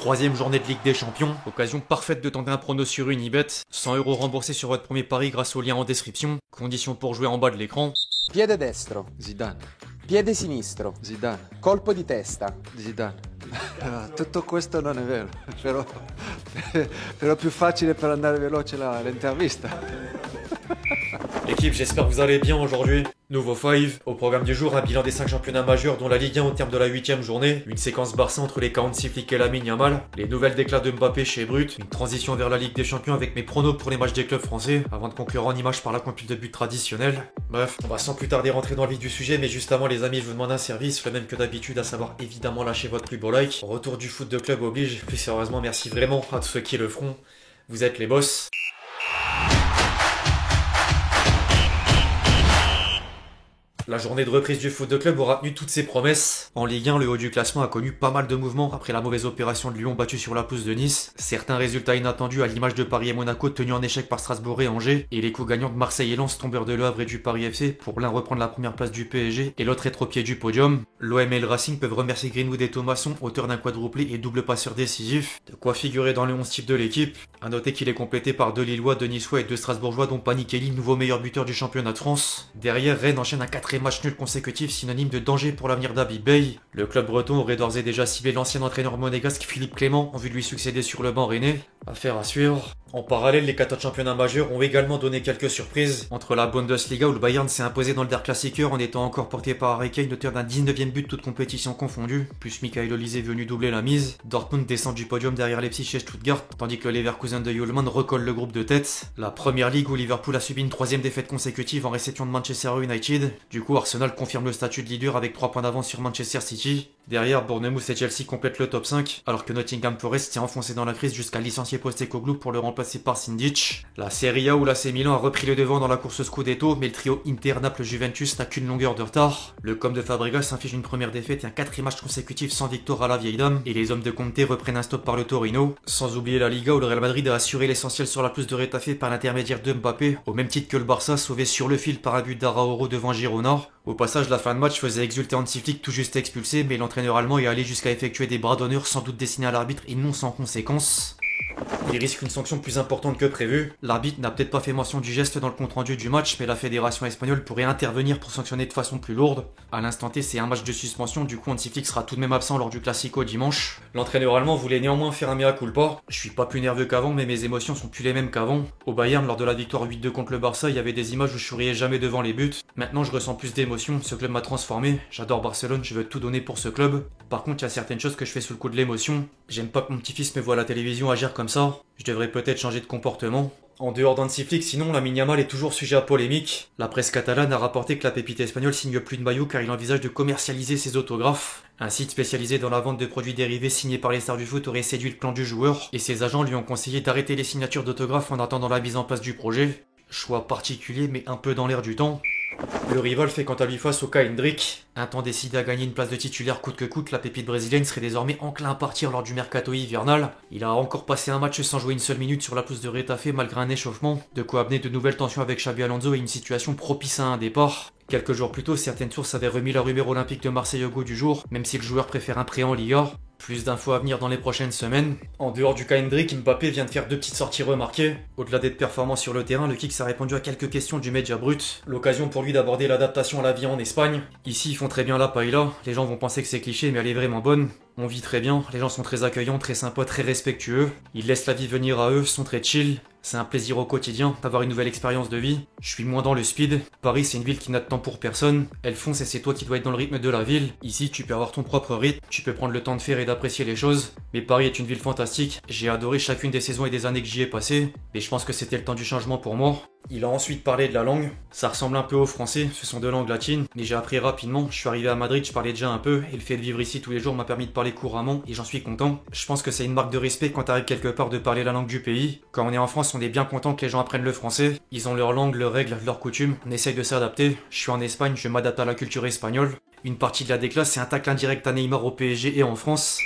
troisième journée de Ligue des Champions, occasion parfaite de tenter un prono sur Unibet, 100 € remboursés sur votre premier pari grâce au lien en description, conditions pour jouer en bas de l'écran. Piede destro, Zidane, piede sinistro, Zidane, colpo di testa. Zidane. Tutto questo non è vero, però più facile per andare veloce l'intervista. L'équipe, j'espère que vous allez bien aujourd'hui. Nouveau 5. Au programme du jour, un bilan des 5 championnats majeurs dont la Ligue 1 au terme de la 8ème journée, une séquence Barça entre les 46 flics et Lamine Yamal, les nouvelles déclats de Mbappé chez Brut, une transition vers la Ligue des Champions avec mes pronos pour les matchs des clubs français, avant de conclure en image par la compile de buts traditionnelle. Bref, on va sans plus tarder rentrer dans le vif du sujet, mais juste avant les amis, je vous demande un service, le même que d'habitude, à savoir évidemment lâcher votre plus beau like. Retour du foot de club oblige, plus sérieusement merci vraiment à tous ceux qui le feront, vous êtes les boss. La journée de reprise du foot de club aura tenu toutes ses promesses. En Ligue 1, le haut du classement a connu pas mal de mouvements après la mauvaise opération de Lyon battue sur la pelouse de Nice. Certains résultats inattendus à l'image de Paris et Monaco tenus en échec par Strasbourg et Angers. Et les coups gagnants de Marseille et Lens, tombeurs de Le Havre et du Paris FC, pour l'un reprendre la première place du PSG et l'autre être au pied du podium. L'OM et le Racing peuvent remercier Greenwood et Thomasson, auteur d'un quadruplé et double passeur décisif. De quoi figurer dans le 11 type de l'équipe. A noter qu'il est complété par deux Lillois, deux Niçois et deux Strasbourgeois dont Pani Kelly, nouveau meilleur buteur du championnat de France. Derrière, Rennes enchaîne un quatrième match nul consécutif, synonyme de danger pour l'avenir d'Habib Bey. Le club breton aurait d'ores et déjà ciblé l'ancien entraîneur monégasque Philippe Clément en vue de lui succéder sur le banc rennais. Affaire à suivre. En parallèle, les 14 championnats majeurs ont également donné quelques surprises. Entre la Bundesliga où le Bayern s'est imposé dans le Der Klassiker en étant encore porté par Harry Kane, auteur d'un 19e but toute compétition confondue, plus Michael Olise venu doubler la mise. Dortmund descend du podium derrière Leipzig et Stuttgart, tandis que le Leverkusen de Ullmann recolle le groupe de tête. La première ligue où Liverpool a subi une troisième défaite consécutive en réception de Manchester United. Du coup, Arsenal confirme le statut de leader avec 3 points d'avance sur Manchester City. Derrière, Bournemouth et Chelsea complètent le top 5, alors que Nottingham Forest s'est enfoncé dans la crise jusqu'à licencier Postecoglou pour le remplacer par Sindic. La Serie A où l'AC Milan a repris le devant dans la course Scudetto, mais le trio Inter-Naples-Juventus n'a qu'une longueur de retard. Le Com de Fabregas s'inflige une première défaite et un 4e match consécutif sans victoire à la vieille dame, et les hommes de Conte reprennent un stop par le Torino. Sans oublier la Liga où le Real Madrid a assuré l'essentiel sur la pelouse de Retafe par l'intermédiaire de Mbappé, au même titre que le Barça sauvé sur le fil par un but d'Araouro devant Girona. Au passage, la fin de match faisait exulter Hansi Flick tout juste expulsé, mais l'entraîneur allemand est allé jusqu'à effectuer des bras d'honneur sans doute destinés à l'arbitre et non sans conséquence. Il risque une sanction plus importante que prévu. L'arbitre n'a peut-être pas fait mention du geste dans le compte-rendu du match, mais la fédération espagnole pourrait intervenir pour sanctionner de façon plus lourde. À l'instant T, c'est un match de suspension, du coup Hansi Flick sera tout de même absent lors du Classico dimanche. L'entraîneur allemand voulait néanmoins faire un mea culpa. Je suis pas plus nerveux qu'avant, mais mes émotions sont plus les mêmes qu'avant. Au Bayern, lors de la victoire 8-2 contre le Barça, il y avait des images où je souriais jamais devant les buts. Maintenant, je ressens plus d'émotions, ce club m'a transformé. J'adore Barcelone, je veux tout donner pour ce club. Par contre, il y a certaines choses que je fais sous le coup de l'émotion. J'aime pas que mon petit-fils me voit à la télévision agir comme ça. Je devrais peut-être changer de comportement. En dehors d'Hansi Flick, sinon, Lamine Yamal est toujours sujet à polémique. La presse catalane a rapporté que la pépite espagnole signe plus de maillots car il envisage de commercialiser ses autographes. Un site spécialisé dans la vente de produits dérivés signés par les stars du foot aurait séduit le plan du joueur, et ses agents lui ont conseillé d'arrêter les signatures d'autographes en attendant la mise en place du projet. Choix particulier mais un peu dans l'air du temps. Le rival fait quant à lui face au cas Hendrick. Un temps décidé à gagner une place de titulaire coûte que coûte, la pépite brésilienne serait désormais enclin à partir lors du mercato hivernal. Il a encore passé un match sans jouer une seule minute sur la pelouse de Retafe malgré un échauffement, de quoi amener de nouvelles tensions avec Xabi Alonso et une situation propice à un départ. Quelques jours plus tôt, certaines sources avaient remis la rumeur olympique de Marseille au goût du jour, même si le joueur préfère un prêt en Liga. Plus d'infos à venir dans les prochaines semaines. En dehors du cas Hendrick, Mbappé vient de faire 2 petites sorties remarquées. Au-delà d'être performant sur le terrain, le Kicks a répondu à quelques questions du média brut. L'occasion pour lui d'aborder l'adaptation à la vie en Espagne. Ici, ils font très bien la paella. Les gens vont penser que c'est cliché, mais elle est vraiment bonne. On vit très bien, les gens sont très accueillants, très sympas, très respectueux. Ils laissent la vie venir à eux, sont très chill. C'est un plaisir au quotidien d'avoir une nouvelle expérience de vie. Je suis moins dans le speed. Paris, c'est une ville qui n'a de temps pour personne. Elle fonce et c'est toi qui dois être dans le rythme de la ville. Ici, tu peux avoir ton propre rythme, tu peux prendre le temps de faire et d'apprécier les choses. Mais Paris est une ville fantastique. J'ai adoré chacune des saisons et des années que j'y ai passées. Et je pense que c'était le temps du changement pour moi. Il a ensuite parlé de la langue. Ça ressemble un peu au français, ce sont 2 langues latines, mais j'ai appris rapidement. Je suis arrivé à Madrid, je parlais déjà un peu, et le fait de vivre ici tous les jours m'a permis de parler couramment, et j'en suis content. Je pense que c'est une marque de respect quand t'arrives quelque part de parler la langue du pays. Quand on est en France, on est bien content que les gens apprennent le français. Ils ont leur langue, leurs règles, leurs coutumes. On essaye de s'adapter. Je suis en Espagne, je m'adapte à la culture espagnole. Une partie de la déclasse, c'est un tacle indirect à Neymar au PSG et en France.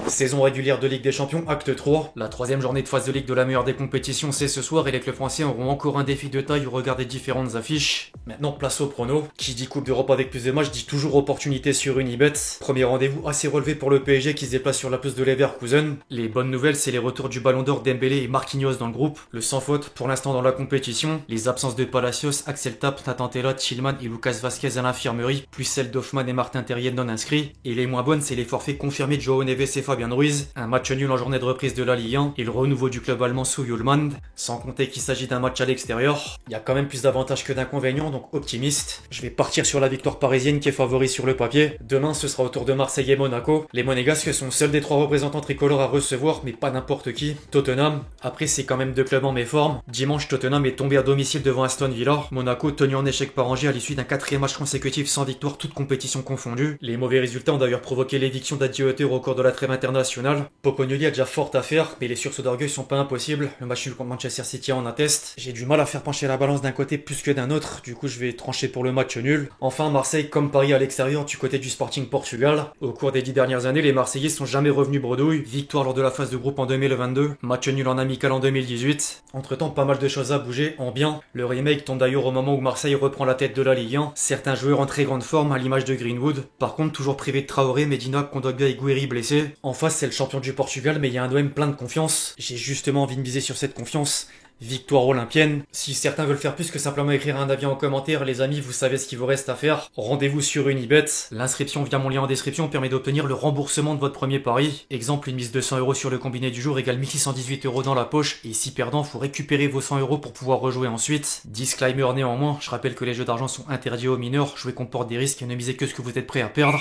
Saison régulière de Ligue des Champions, acte 3. La troisième journée de phase de Ligue de la meilleure des compétitions, c'est ce soir et les clubs français auront encore un défi de taille au regard des différentes affiches. Maintenant, place au prono. Qui dit Coupe d'Europe avec plus de matchs dit toujours opportunité sur Unibet. Premier rendez-vous assez relevé pour le PSG qui se déplace sur la pelouse de Leverkusen. Les bonnes nouvelles, c'est les retours du Ballon d'Or Dembélé et Marquinhos dans le groupe. Le sans faute pour l'instant dans la compétition. Les absences de Palacios, Axel Tapp, Nathan Tella, Tillman et Lucas Vazquez à l'infirmerie, plus celles d'Hoffmann et Martin Terrier non inscrits. Et les moins bonnes, c'est les forfaits confirmés de Joao Neves et Fabian Ruiz. Un match nul en journée de reprise de la Ligue 1 et le renouveau du club allemand sous Hjulmand. Sans compter qu'il s'agit d'un match à l'extérieur. Il y a quand même plus d'avantages que d'inconvénients, donc optimiste. Je vais partir sur la victoire parisienne qui est favori sur le papier. Demain, ce sera au tour de Marseille et Monaco. Les Monégasques sont seuls des 3 représentants tricolores à recevoir, mais pas n'importe qui. Tottenham. Après, c'est quand même 2 clubs en méforme. Dimanche, Tottenham est tombé à domicile devant Aston Villa. Monaco tenu en échec par Angers à l'issue d'un 4e match consécutif sans victoire, toute compétition confondue. Les mauvais résultats ont d'ailleurs provoqué l'éviction d'Adi Hütter au cours de la trêve internationale. Popognoli a déjà fort à faire, mais les sursauts d'orgueil sont pas impossibles. Le match nul contre Manchester City en atteste. J'ai du mal à faire pencher la balance d'un côté plus que d'un autre, du coup je vais trancher pour le match nul. Enfin, Marseille comme Paris à l'extérieur du côté du Sporting Portugal. Au cours des 10 dernières années, les Marseillais sont jamais revenus bredouille. Victoire lors de la phase de groupe en 2022, match nul en amical en 2018. Entre temps, pas mal de choses à bouger, en bien. Le remake tombe d'ailleurs au moment où Marseille reprend la tête de la Ligue 1. Certains joueurs en très grande forme à l'image de Greenwood. Par contre, toujours privé de Traoré, Medina, Kondogbia et Guéry blessés. En face, c'est le champion du Portugal, mais il y a un OM plein de confiance. J'ai justement envie de miser sur cette confiance. Victoire olympienne. Si certains veulent faire plus que simplement écrire un avis en commentaire, les amis, vous savez ce qu'il vous reste à faire. Rendez-vous sur Unibet. L'inscription via mon lien en description permet d'obtenir le remboursement de votre premier pari. Exemple, une mise de 100 € sur le combiné du jour égale 1618 € dans la poche. Et si perdant, faut récupérer vos 100 € pour pouvoir rejouer ensuite. Disclaimer néanmoins, je rappelle que les jeux d'argent sont interdits aux mineurs, jouer comporte des risques et ne misez que ce que vous êtes prêt à perdre.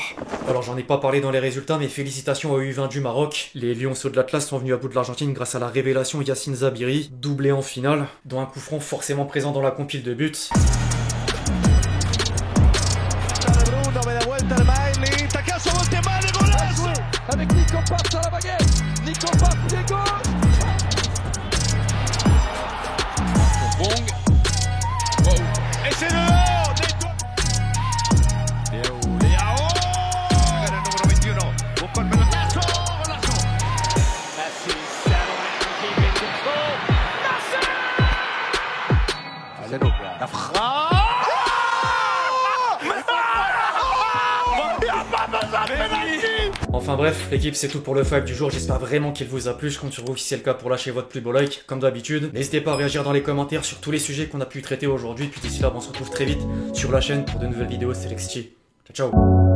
Alors j'en ai pas parlé dans les résultats, mais félicitations aux U20 du Maroc. Les Lionceaux de l'Atlas sont venus à bout de l'Argentine grâce à la révélation Yacine Zabiri, doublé en finale, dont un coup franc forcément présent dans la compile de buts. Avec Nico Pape sur la baguette, Nico Pape pied gauche. Bong. Oh. Et c'est dehors. Leao. El número 21. Busca el pelotazo. Golazo. Messi settled in, keeping control. Messi. La frappe. Enfin bref, l'équipe c'est tout pour le 5 du jour, j'espère vraiment qu'il vous a plu, je compte sur vous si c'est le cas pour lâcher votre plus beau like, comme d'habitude. N'hésitez pas à réagir dans les commentaires sur tous les sujets qu'on a pu traiter aujourd'hui, puis d'ici là on se retrouve très vite sur la chaîne pour de nouvelles vidéos, c'est Lexti. Ciao ciao.